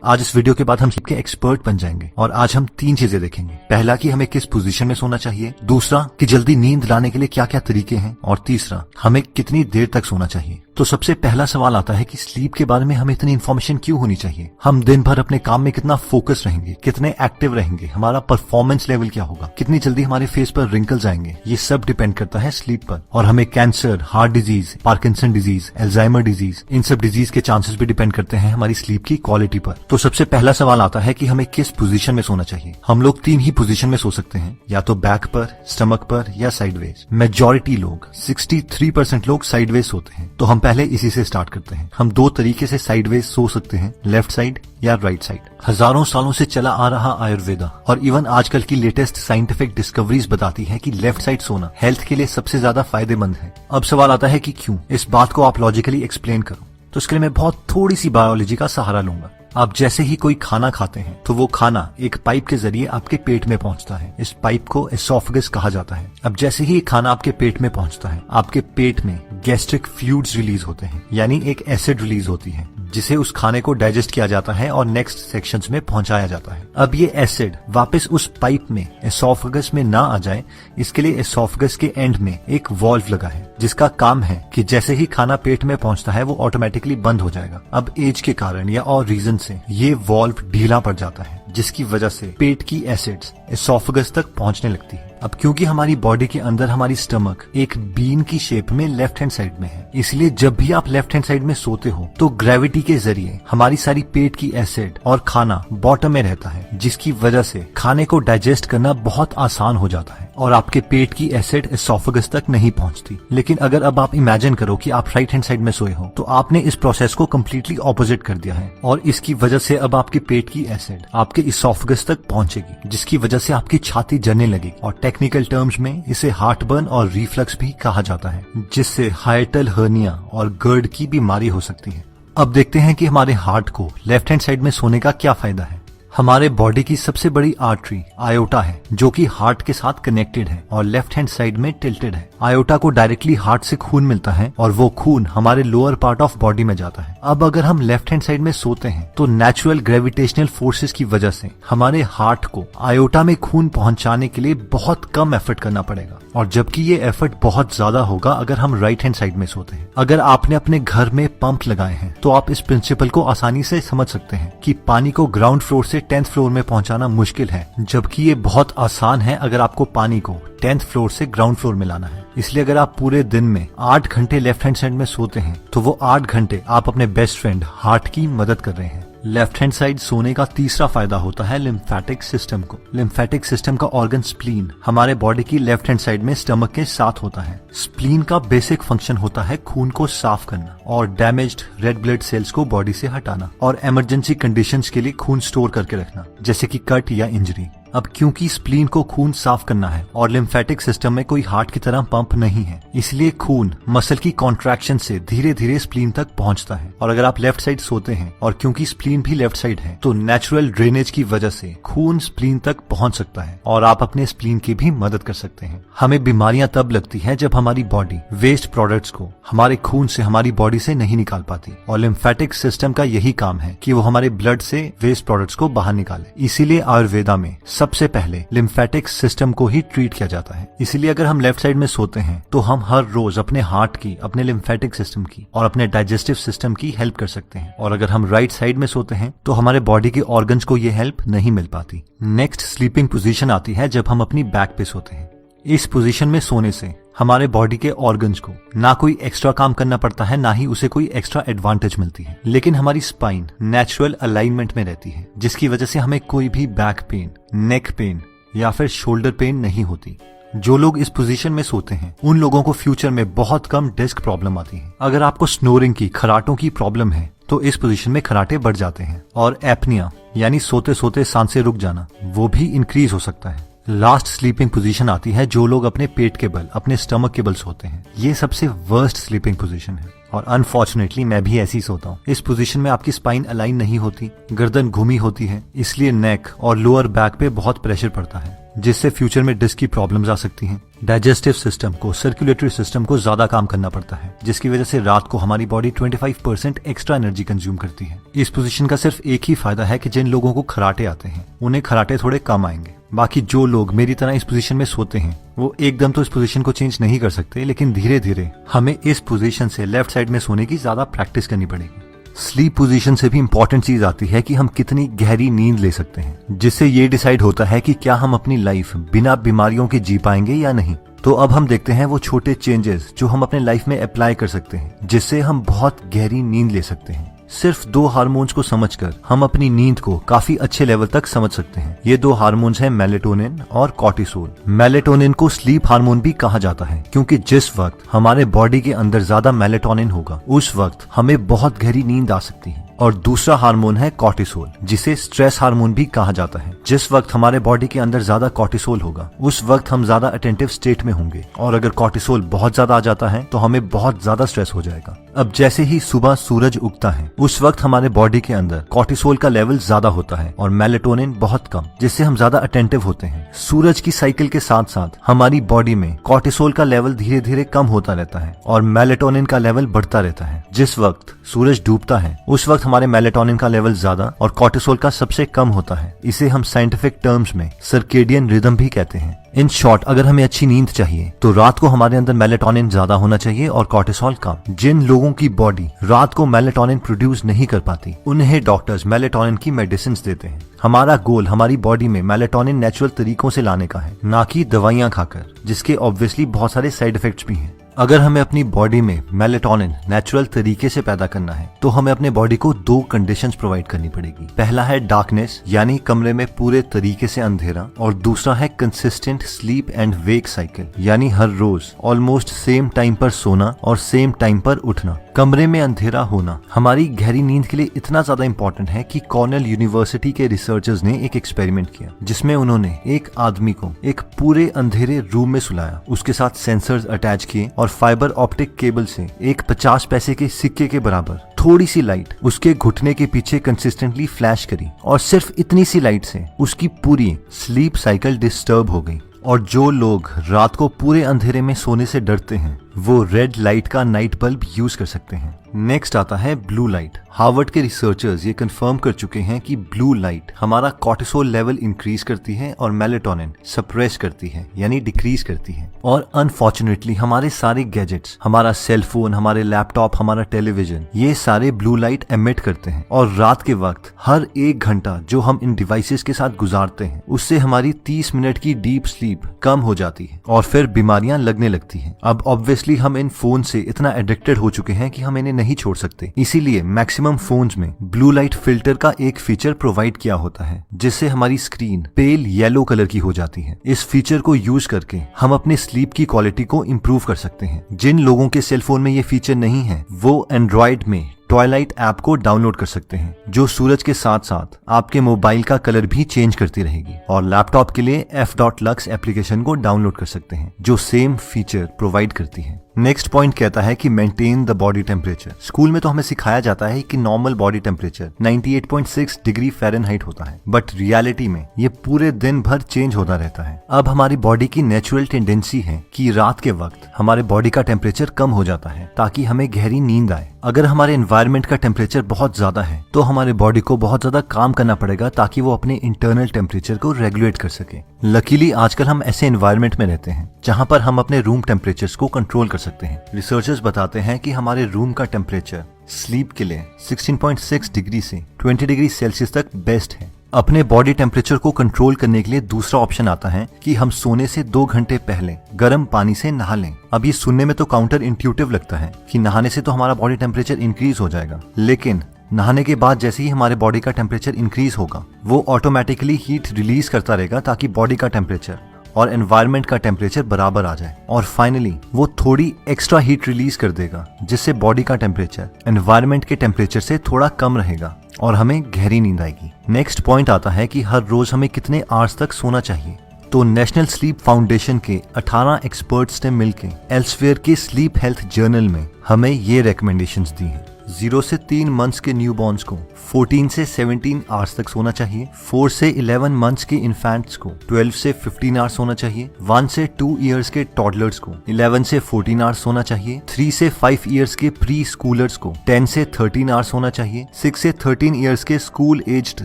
आज इस वीडियो के बाद हम स्लीप के एक्सपर्ट बन जाएंगे और आज हम 3 चीजें देखेंगे। पहला कि हमें किस पोजीशन में सोना चाहिए, दूसरा कि जल्दी नींद लाने के लिए क्या क्या तरीके हैं, और तीसरा हमें कितनी देर तक सोना चाहिए। तो सबसे पहला सवाल आता है कि स्लीप के बारे में हमें इतनी इन्फॉर्मेशन क्यों होनी चाहिए। हम दिन भर अपने काम में कितना फोकस रहेंगे, कितने एक्टिव रहेंगे, हमारा परफॉर्मेंस लेवल क्या होगा, कितनी जल्दी हमारे फेस पर रिंकल्स आएंगे, ये सब डिपेंड करता है स्लीप पर। और हमें cancer, heart disease, Parkinson disease, Alzheimer disease, इन सब डिजीज के चांसेस भी डिपेंड करते हैं हमारी स्लीप की क्वालिटी पर। तो सबसे पहला सवाल आता है कि हमें किस पोजीशन में सोना चाहिए। हम लोग 3 ही पोजीशन में सो सकते हैं, या तो बैक पर, स्टमक पर या साइडवेज। मेजॉरिटी लोग 63% लोग साइडवेज सोते हैं। तो हम पहले इसी से स्टार्ट करते हैं। हम 2 तरीके से साइडवेज सो सकते हैं, लेफ्ट साइड या राइट साइड। हजारों सालों से चला आ रहा आयुर्वेदा और इवन आजकल की लेटेस्ट साइंटिफिक डिस्कवरीज बताती है कि लेफ्ट साइड सोना हेल्थ के लिए सबसे ज्यादा फायदेमंद है। अब सवाल आता है कि क्यों। इस बात को आप लॉजिकली एक्सप्लेन करो, तो इसके लिए मैं बहुत थोड़ी सी बायोलॉजी का सहारा लूंगा। आप जैसे ही कोई खाना खाते हैं तो वो खाना एक पाइप के जरिए आपके पेट में पहुंचता है। इस पाइप को एसोफेगस कहा जाता है। अब जैसे ही खाना आपके पेट में पहुंचता है, आपके पेट में गैस्ट्रिक फ्लूइड्स रिलीज होते हैं, यानी एक एसिड रिलीज होती है जिसे उस खाने को डाइजेस्ट किया जाता है और नेक्स्ट सेक्शंस में पहुंचाया जाता है। अब ये एसिड वापस उस पाइप में एसोफेगस में ना आ जाए, इसके लिए एसोफेगस के एंड में एक वॉल्व लगा है जिसका काम है कि जैसे ही खाना पेट में पहुंचता है वो ऑटोमेटिकली बंद हो जाएगा। अब एज के कारण या और रीजन से ये वॉल्व ढीला पड़ जाता है, जिसकी वजह से पेट की एसिड्स एसोफेगस तक पहुंचने लगती है। अब क्योंकि हमारी बॉडी के अंदर हमारी स्टमक एक बीन की शेप में लेफ्ट हैंड साइड में है, इसलिए जब भी आप लेफ्ट हैंड साइड में सोते हो तो ग्रेविटी के जरिए हमारी सारी पेट की एसिड और खाना बॉटम में रहता है, जिसकी वजह से खाने को डाइजेस्ट करना बहुत आसान हो जाता है और आपके पेट की एसिड एसोफेगस तक नहीं पहुंचती। लेकिन अगर अब आप इमेजिन करो कि आप राइट हैंड साइड में सोए हो, तो आपने इस प्रोसेस को कम्प्लीटली ऑपोजिट कर दिया है और इसकी वजह से अब आपके पेट की एसिड आपके एसोफेगस तक पहुंचेगी, जिसकी वजह से आपकी छाती जलने लगेगी और टेक्निकल टर्म्स में इसे हार्ट बर्न और रिफ्लक्स भी कहा जाता है, जिससे हाइटल हर्निया और गर्ड की बीमारी हो सकती है। अब देखते हैं कि हमारे हार्ट को लेफ्ट हैंड साइड में सोने का क्या फायदा है। हमारे बॉडी की सबसे बड़ी आर्टरी आयोटा है, जो कि हार्ट के साथ कनेक्टेड है और लेफ्ट हैंड साइड में टिल्टेड है। आयोटा को डायरेक्टली हार्ट से खून मिलता है और वो खून हमारे लोअर पार्ट ऑफ बॉडी में जाता है। अब अगर हम लेफ्ट हैंड साइड में सोते हैं तो नेचुरल ग्रेविटेशनल फोर्सेस की वजह से हमारे हार्ट को आयोटा में खून पहुंचाने के लिए बहुत कम एफर्ट करना पड़ेगा, और जबकि ये एफर्ट बहुत ज्यादा होगा अगर हम राइट हैंड साइड में सोते हैं। अगर आपने अपने घर में पंप लगाए हैं तो आप इस प्रिंसिपल को आसानी से समझ सकते हैं कि पानी को ग्राउंड फ्लोर से 10th फ्लोर में पहुंचाना मुश्किल है, जबकि ये बहुत आसान है अगर आपको पानी को 10th फ्लोर से ग्राउंड फ्लोर में लाना है। इसलिए अगर आप पूरे दिन में 8 घंटे लेफ्ट हैंड साइड में सोते हैं तो वो 8 घंटे आप अपने बेस्ट फ्रेंड हार्ट की मदद कर रहे हैं। लेफ्ट हैंड साइड सोने का तीसरा फायदा होता है लिम्फेटिक सिस्टम को। लिम्फेटिक सिस्टम का ऑर्गन स्प्लीन हमारे बॉडी की लेफ्ट हैंड साइड में स्टमक के साथ होता है। स्प्लीन का बेसिक फंक्शन होता है खून को साफ करना और डैमेज्ड रेड ब्लड सेल्स को बॉडी से हटाना और इमरजेंसी कंडीशंस के लिए खून स्टोर करके रखना, जैसे कि कट या इंजरी। अब क्योंकि स्प्लीन को खून साफ करना है और लिम्फेटिक सिस्टम में कोई हार्ट की तरह पंप नहीं है, इसलिए खून मसल की कॉन्ट्रैक्शन से धीरे धीरे स्प्लीन तक पहुंचता है। और अगर आप लेफ्ट साइड सोते हैं और क्योंकि स्प्लीन भी लेफ्ट साइड है, तो नेचुरल ड्रेनेज की वजह से खून स्प्लीन तक पहुंच सकता है और आप अपने स्प्लीन की भी मदद कर सकते हैं। हमें बीमारियां तब लगती है जब हमारी बॉडी वेस्ट प्रोडक्ट्स को हमारे खून से हमारी बॉडी से नहीं निकाल पाती, और लिम्फेटिक सिस्टम का यही काम है कि वो हमारे ब्लड से वेस्ट प्रोडक्ट्स को बाहर निकाले। इसीलिए आयुर्वेदा में सबसे पहले लिम्फेटिक सिस्टम को ही ट्रीट किया जाता है। इसीलिए अगर हम लेफ्ट साइड में सोते हैं तो हम हर रोज अपने हार्ट की, अपने लिम्फेटिक सिस्टम की और अपने डाइजेस्टिव सिस्टम की हेल्प कर सकते हैं, और अगर हम राइट साइड में सोते हैं तो हमारे बॉडी के ऑर्गन्स को ये हेल्प नहीं मिल पाती। नेक्स्ट स्लीपिंग पोजीशन आती है जब हम अपनी बैक पे सोते हैं। इस पोजीशन में सोने से हमारे बॉडी के ऑर्गन्स को ना कोई एक्स्ट्रा काम करना पड़ता है, ना ही उसे कोई एक्स्ट्रा एडवांटेज मिलती है, लेकिन हमारी स्पाइन नेचुरल अलाइनमेंट में रहती है, जिसकी वजह से हमें कोई भी बैक पेन, नेक पेन या फिर शोल्डर पेन नहीं होती। जो लोग इस पोजीशन में सोते हैं उन लोगों को फ्यूचर में बहुत कम डिस्क प्रॉब्लम आती है। अगर आपको स्नोरिंग की, खराटों की प्रॉब्लम है तो इस पोजीशन में खराटे बढ़ जाते हैं, और एपनिया यानी सोते सोते सांसें रुक जाना, वो भी इंक्रीज हो सकता है। लास्ट स्लीपिंग पोजीशन आती है जो लोग अपने पेट के बल, अपने स्टमक के बल सोते हैं। ये सबसे वर्स्ट स्लीपिंग पोजीशन है और अनफॉर्चुनेटली मैं भी ऐसी सोता हूँ। इस पोजीशन में आपकी स्पाइन अलाइन नहीं होती, गर्दन घूमी होती है, इसलिए नेक और लोअर बैक पे बहुत प्रेशर पड़ता है, जिससे फ्यूचर में डिस्क की प्रॉब्लम्स आ सकती हैं। डाइजेस्टिव सिस्टम को, सर्कुलेटरी सिस्टम को ज्यादा काम करना पड़ता है, जिसकी वजह से रात को हमारी बॉडी 25% एक्स्ट्रा एनर्जी कंज्यूम करती है। इस पोजीशन का सिर्फ एक ही फायदा है कि जिन लोगों को खराटे आते हैं उन्हें खराटे थोड़े कम आएंगे। बाकी जो लोग मेरी तरह इस पोजीशन में सोते हैं वो एकदम तो इस पोजीशन को चेंज नहीं कर सकते, लेकिन धीरे धीरे हमें इस पोजीशन से लेफ्ट साइड में सोने की ज्यादा प्रैक्टिस करनी पड़ेगी। स्लीप पोजीशन से भी इंपॉर्टेंट चीज आती है कि हम कितनी गहरी नींद ले सकते हैं, जिससे ये डिसाइड होता है कि क्या हम अपनी लाइफ बिना बीमारियों के जी पाएंगे या नहीं। तो अब हम देखते हैं वो छोटे चेंजेस जो हम अपने लाइफ में अप्लाई कर सकते हैं, जिससे हम बहुत गहरी नींद ले सकते हैं। सिर्फ 2 हार्मोन्स को समझकर हम अपनी नींद को काफी अच्छे लेवल तक समझ सकते हैं। ये 2 हार्मोन्स हैं मेलेटोनिन और कॉर्टिसोल। मेलेटोनिन को स्लीप हार्मोन भी कहा जाता है, क्योंकि जिस वक्त हमारे बॉडी के अंदर ज्यादा मेलेटोनिन होगा उस वक्त हमें बहुत गहरी नींद आ सकती है। और दूसरा हार्मोन है कॉर्टिसोल, जिसे स्ट्रेस हार्मोन भी कहा जाता है। जिस वक्त हमारे बॉडी के अंदर ज्यादा कॉर्टिसोल होगा उस वक्त हम ज्यादा अटेंटिव स्टेट में होंगे, और अगर कॉर्टिसोल बहुत ज्यादा आ जाता है तो हमें बहुत ज्यादा स्ट्रेस हो जाएगा। अब जैसे ही सुबह सूरज उगता है उस वक्त हमारे बॉडी के अंदर कॉर्टिसोल का लेवल ज्यादा होता है और मेलेटोनिन बहुत कम, जिससे हम ज्यादा अटेंटिव होते हैं। सूरज की साइकिल के साथ साथ हमारी बॉडी में कॉर्टिसोल का लेवल धीरे धीरे कम होता रहता है और मेलेटोनिन का लेवल बढ़ता रहता है। जिस वक्त सूरज डूबता है उस वक्त हमारे मेलेटोनिन का लेवल ज्यादा और कॉर्टिसोल का सबसे कम होता है। इसे हम साइंटिफिक टर्म्स में सर्केडियन रिदम भी कहते हैं। इन शॉर्ट, अगर हमें अच्छी नींद चाहिए तो रात को हमारे अंदर मेलेटोनिन ज्यादा होना चाहिए और कॉर्टिसोल कम। जिन लोगों की बॉडी रात को मेलेटोनिन प्रोड्यूस नहीं कर पाती उन्हें डॉक्टर्स मेलेटोनिन की मेडिसिन देते हैं। हमारा गोल हमारी बॉडी में मेलेटोनिन नेचुरल तरीकों से लाने का है, ना कि दवाइयां खाकर, जिसके ऑब्वियसली बहुत सारे साइड इफेक्ट्स भी हैं। अगर हमें अपनी बॉडी में मेलेटोनिन नेचुरल तरीके से पैदा करना है तो हमें अपने बॉडी को 2 कंडीशंस प्रोवाइड करनी पड़ेगी। पहला है डार्कनेस, यानी कमरे में पूरे तरीके से अंधेरा, और दूसरा है consistent sleep and wake cycle, यानी हर रोज ऑलमोस्ट सेम टाइम पर सोना और सेम टाइम पर उठना। कमरे में अंधेरा होना हमारी गहरी नींद के लिए इतना ज्यादा इंपॉर्टेंट है कि कॉर्नेल यूनिवर्सिटी के रिसर्चर्स ने एक एक्सपेरिमेंट किया, जिसमें उन्होंने एक आदमी को एक पूरे अंधेरे रूम में सुलाया, उसके साथ सेंसर्स अटैच किए और फाइबर ऑप्टिक केबल से एक 50 पैसे के सिक्के के बराबर थोड़ी सी लाइट उसके घुटने के पीछे कंसिस्टेंटली फ्लैश करी, और सिर्फ इतनी सी लाइट से उसकी पूरी स्लीप साइकिल डिस्टर्ब हो गई। और जो लोग रात को पूरे अंधेरे में सोने से डरते हैं वो रेड लाइट का नाइट बल्ब यूज कर सकते हैं। नेक्स्ट आता है ब्लू लाइट। हार्वर्ड के रिसर्चर्स ये कंफर्म कर चुके हैं कि ब्लू लाइट हमारा कॉर्टिसोल लेवल इंक्रीज करती है और मेलेटोनिन सप्रेस करती है, यानी डिक्रीज करती है। और अनफॉर्चुनेटली हमारे सारे गैजेट्स, हमारा सेलफोन, हमारे लैपटॉप, हमारा टेलीविजन, ये सारे ब्लू लाइट एमिट करते हैं। और रात के वक्त हर 1 घंटा जो हम इन डिवाइसेस के साथ गुजारते हैं उससे हमारी 30 मिनट की डीप स्लीप कम हो जाती है और फिर बीमारियां लगने लगती हैं। अब ऑब्वियसली हम इन फोन से इतना एडिक्टेड हो चुके हैं कि हम इन्हें नहीं छोड़ सकते, इसीलिए मैक्सिमम फोन्स में ब्लू लाइट फिल्टर का एक फीचर प्रोवाइड किया होता है, जिससे हमारी स्क्रीन पेल येलो कलर की हो जाती है। इस फीचर को यूज करके हम अपने स्लीप की क्वालिटी को इम्प्रूव कर सकते हैं। जिन लोगों के सेलफोन में ये फीचर नहीं है वो एंड्रॉइड में ट्वाइलाइट ऐप को डाउनलोड कर सकते हैं, जो सूरज के साथ साथ आपके मोबाइल का कलर भी चेंज करती रहेगी। और लैपटॉप के लिए f.lux एप्लीकेशन को डाउनलोड कर सकते हैं जो सेम फीचर प्रोवाइड करती है। नेक्स्ट पॉइंट कहता है कि maintain the body temperature. School में तो हमें सिखाया जाता है कि normal body temperature 98.6 degree Fahrenheit होता है, बट रियलिटी में ये पूरे दिन भर चेंज होता रहता है। अब हमारी बॉडी की नेचुरल टेंडेंसी है कि रात के वक्त हमारे बॉडी का टेम्परेचर कम हो जाता है ताकि हमें गहरी नींद आए। अगर हमारे एनवायरनमेंट का टेम्परेचर बहुत ज्यादा है तो हमारे बॉडी को बहुत ज्यादा काम करना पड़ेगा ताकि वो अपने इंटरनल टेम्परेचर को रेगुलेट कर सके। लकीली आजकल हम ऐसे एनवायरनमेंट में रहते हैं जहां पर हम अपने रूम टेम्परेचर्स को कंट्रोल कर सकते हैं। रिसर्चर्स बताते हैं कि हमारे रूम का टेम्परेचर स्लीप के लिए 16.6 डिग्री से 20 डिग्री सेल्सियस तक बेस्ट है। अपने बॉडी टेम्परेचर को कंट्रोल करने के लिए दूसरा ऑप्शन आता है कि हम सोने से 2 घंटे पहले गर्म पानी से नहा लें। अब ये सुनने में तो काउंटर इंट्यूटिव लगता है कि नहाने से तो हमारा बॉडी टेम्परेचर इंक्रीज हो जाएगा, लेकिन नहाने के बाद जैसे ही हमारे बॉडी का टेम्परेचर इंक्रीज होगा वो ऑटोमेटिकली हीट रिलीज करता रहेगा ताकि बॉडी का टेम्परेचर और एनवायरनमेंट का टेम्परेचर बराबर आ जाए। और फाइनली वो थोड़ी एक्स्ट्रा हीट रिलीज कर देगा जिससे बॉडी का टेम्परेचर एनवायरनमेंट के टेम्परेचर से थोड़ा कम रहेगा और हमें गहरी नींद आएगी। नेक्स्ट पॉइंट आता है कि हर रोज हमें कितने आवर्स तक सोना चाहिए। तो नेशनल स्लीप फाउंडेशन के 18 एक्सपर्ट्स ने मिलकर एल्सवेयर के स्लीप हेल्थ जर्नल में हमें ये रिकमेंडेशंस दी हैं। 0 से 3 मंथ्स के न्यू बॉर्न्स को 14 से 17 आवर्स तक सोना चाहिए। 4 से 11 मंथ्स के इन्फेंट्स को 12 से 15 आवर्स सोना चाहिए। 1 से 2 इयर्स के टॉडलर्स को 11 से 14 आवर्स सोना चाहिए। 3 से 5 इयर्स के प्री स्कूलर्स को 10 से 13 आवर्स सोना चाहिए। 6 से 13 इयर्स के स्कूल एज्ड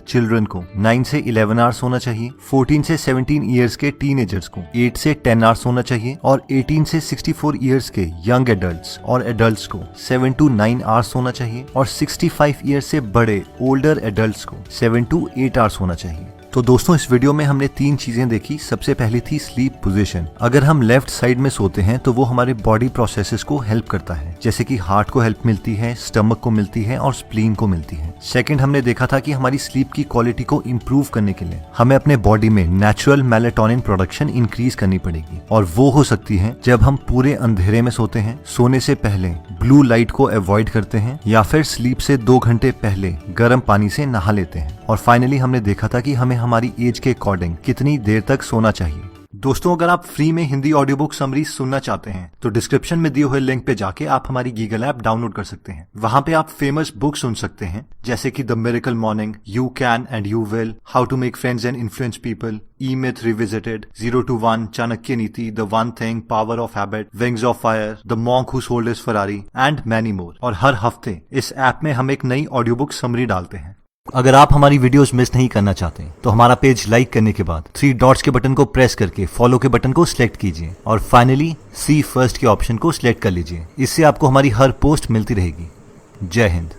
चिल्ड्रन को 9 से 11 आवर्स सोना चाहिए। 14 से 17 इयर्स के टीनेजर्स को 8 से 10 आवर्स सोना चाहिए और 18 से 64 इयर्स के यंग एडल्ट्स और एडल्ट्स को 7 to 9 आवर्स सोना चाहिए और 65 इयर्स से बड़े ओल्डर एडल्ट्स को 7 to 8 आवर्स सोना चाहिए। तो दोस्तों इस वीडियो में हमने 3 चीजें देखी। सबसे पहली थी स्लीप पोजीशन। अगर हम लेफ्ट साइड में सोते हैं तो वो हमारे बॉडी प्रोसेसेस को हेल्प करता है, जैसे कि हार्ट को हेल्प मिलती है, स्टमक को मिलती है और स्प्लीन को मिलती है। सेकंड, हमने देखा था कि हमारी स्लीप की क्वालिटी को इम्प्रूव करने के लिए हमें अपने बॉडी में नेचुरल मेलेटोनिन प्रोडक्शन इंक्रीज करनी पड़ेगी और वो हो सकती है जब हम पूरे अंधेरे में सोते हैं, सोने से पहले ब्लू लाइट को अवॉइड करते हैं या फिर स्लीप से 2 घंटे पहले गर्म पानी से नहा लेते हैं। और फाइनली हमने देखा था कि हमें हमारी एज के अकॉर्डिंग कितनी देर तक सोना चाहिए। दोस्तों अगर आप फ्री में हिंदी ऑडियो बुक समरीज सुनना चाहते हैं तो डिस्क्रिप्शन में दिए हुए लिंक पे जाके आप हमारी गीगल ऐप डाउनलोड कर सकते हैं। वहां पे आप फेमस बुक सुन सकते हैं जैसे कि the miracle morning, you can and you will, how to make friends and influence people, E myth revisited, 0 to 1, Chanakya Niti, the one thing, power of habit, wings of fire, the monk who sold his Ferrari and many more. और हर हफ्ते इस app में हम एक नई audio book summary डालते हैं। अगर आप हमारी वीडियोस मिस नहीं करना चाहते तो हमारा पेज लाइक करने के बाद 3 डॉट्स के बटन को प्रेस करके फॉलो के बटन को सिलेक्ट कीजिए और फाइनली सी फर्स्ट के ऑप्शन को सिलेक्ट कर लीजिए। इससे आपको हमारी हर पोस्ट मिलती रहेगी। जय हिंद।